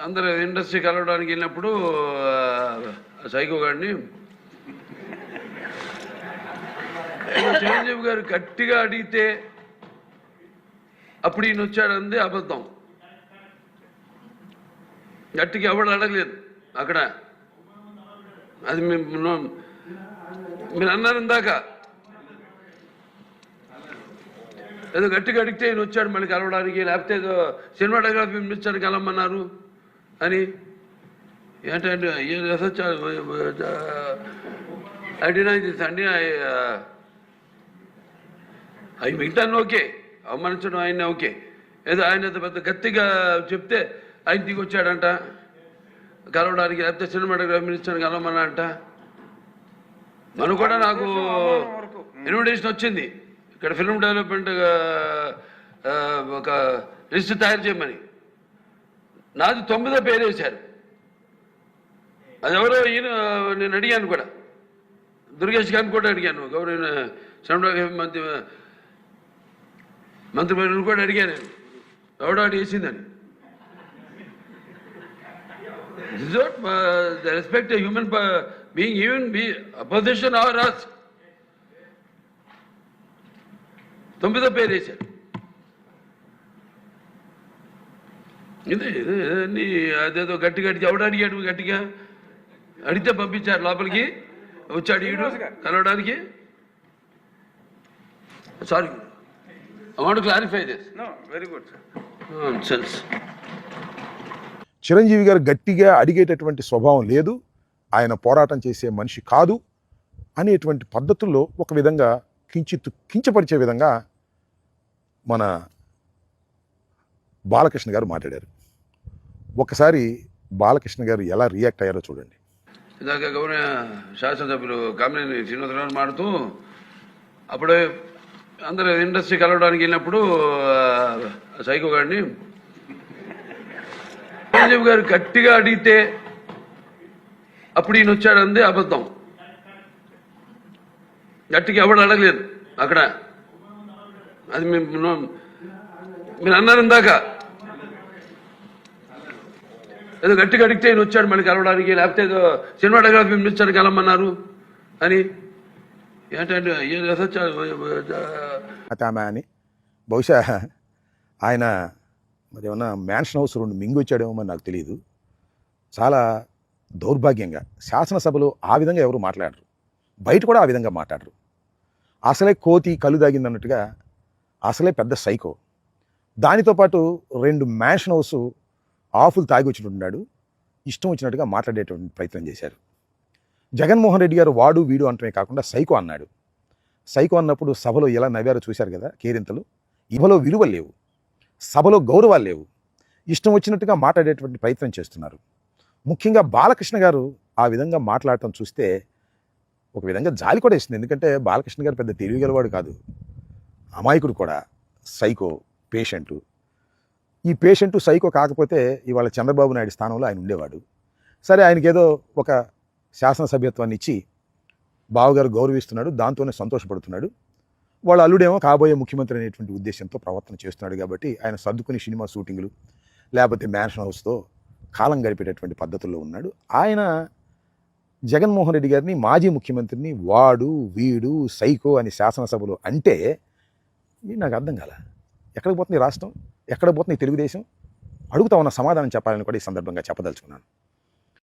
అందరూ ఇండస్ట్రీ కలవడానికి వెళ్ళినప్పుడు సైకో గారిని చిరంజీవి గారు గట్టిగా అడిగితే అప్పుడు ఈయన వచ్చాడంది అబద్ధం. గట్టిగా ఎవడు అడగలేదు అక్కడ. అది మీరు అన్నారు ఇందాక, ఏదో గట్టిగా అడిగితే ఈయన వచ్చాడు మళ్ళీ కలవడానికి, లేకపోతే ఏదో సినిమాటోగ్రఫీ మినిస్టర్ కలవమన్నారు అని. ఏంటంటే అడినా అండి అవి మిగతాను ఓకే, అవమానించడం ఆయన ఓకే. ఏదో ఆయన పెద్ద గట్టిగా చెప్తే ఆయన దిగి వచ్చాడంట కలవడానికి, లేకపోతే సినిమాటోగ్రఫీ మినిస్టర్ కలవమన్నారంట. మనం కూడా నాకు ఇన్విటేషన్ వచ్చింది ఇక్కడ ఫిల్మ్ డెవలప్మెంట్ ఒక లిస్ట్ తయారు చేయమని. నాది 9వ పేరు వేశారు. అది ఎవరో ఈయన నేను అడిగాను కూడా, దుర్గేష్ గారిని కూడా అడిగాను, గౌరవ సినిమాటోగ్రఫీ మంత్రి కూడా అడిగాను నేను, ఎవడో అడిగేసిందని. This is what the respect a human being, even be opposition or us. 9వ పేరు వేశారు. ఇదే అదేదో గట్టిగా ఎవడు అడిగాడు, గట్టిగా అడిగితే పంపించారు లోపలికి, వచ్చి అడిగాడు కలవడానికి. Sorry, I want to clarify this. No, very good. Nonsense. Chiranjeevi గారు గట్టిగా అడిగేటటువంటి స్వభావం లేదు, ఆయన పోరాటం చేసే మనిషి కాదు అనేటువంటి పద్ధతుల్లో ఒక విధంగా కించపరిచే విధంగా మన బాలకృష్ణ గారు మాట్లాడారు. ఒకసారి బాలకృష్ణ గారు ఎలా రియాక్ట్ అయ్యారో చూడండి. ఇందాక గౌరవ శాసనసభ్యులు కామినేని శ్రీనివాసరావు మాడుతూ అప్పుడే అందరూ ఇండస్ట్రీ కలవడానికి వెళ్ళినప్పుడు సైకో గారిని చిరంజీవి గారు గట్టిగా అడిగితే అప్పుడు ఈయన వచ్చాడంది అబద్ధం. గట్టిగా ఎవడు అడగలేదు అక్కడ. అది మీరు అన్నారు ఇందాక, ఏదో గట్టిగా అడిగితే ఈయన వచ్చాడు మళ్ళీ కలవడానికి, లేకపోతే ఏదో సినిమాటోగ్రఫీ మినిస్టర్ కలవమన్నారు అని. ఏంటంటే ఆమె అని బహుశా ఆయన మరి ఏమన్నా మ్యాన్షన్ హౌస్ 2 మింగి వచ్చాడేమో మరి నాకు తెలియదు. చాలా దౌర్భాగ్యంగా శాసనసభలో ఆ విధంగా ఎవరు మాట్లాడరు, బయట కూడా ఆ విధంగా మాట్లాడరు. అసలే కోతి కళ్ళు దాగిందన్నట్టుగా అసలే పెద్ద సైకో. దానితో పాటు 2 మ్యాన్షన్ హౌస్ ఆఫులు తాగి వచ్చినట్టున్నాడు, ఇష్టం వచ్చినట్టుగా మాట్లాడేటువంటి ప్రయత్నం చేశారు. జగన్మోహన్ రెడ్డి గారు వాడు వీడు అంటమే కాకుండా సైకో అన్నాడు. సైకో అన్నప్పుడు సభలో ఎలా నవ్వారో చూశారు కదా కేరింతలు. ఇవ్వలో విలువలు లేవు, సభలో గౌరవాలు లేవు, ఇష్టం వచ్చినట్టుగా మాట్లాడేటువంటి ప్రయత్నం చేస్తున్నారు. ముఖ్యంగా బాలకృష్ణ గారు ఆ విధంగా మాట్లాడటం చూస్తే ఒక విధంగా జాలి కూడా ఇస్తుంది. ఎందుకంటే బాలకృష్ణ గారు పెద్ద తెలివిగలవాడు కాదు, అమాయకుడు కూడా, సైకో పేషెంటు. ఈ పేషెంటు సైకో కాకపోతే ఇవాళ చంద్రబాబు నాయుడు స్థానంలో ఆయన ఉండేవాడు. సరే, ఆయనకేదో ఒక శాసనసభ్యత్వాన్ని ఇచ్చి బావగారు గౌరవిస్తున్నాడు, దాంతోనే సంతోషపడుతున్నాడు. వాళ్ళ అల్లుడేమో కాబోయే ముఖ్యమంత్రి అనేటువంటి ఉద్దేశంతో ప్రవర్తన చేస్తున్నాడు కాబట్టి ఆయన సర్దుకుని సినిమా షూటింగ్లు లేకపోతే మ్యాన్షన్ హౌస్తో కాలం గడిపేటటువంటి పద్ధతుల్లో ఉన్నాడు. ఆయన జగన్మోహన్ రెడ్డి గారిని, మాజీ ముఖ్యమంత్రిని వాడు వీడు సైకో అని శాసనసభలో అంటే నాకు అర్థం కాల. ఎక్కడికి పోతుంది రాష్ట్రం, ఎక్కడ పోతుంది తెలుగుదేశం? అడుగుతా ఉన్న సమాధానం చెప్పాలని కూడా ఈ సందర్భంగా చెప్పదలుచుకున్నాను.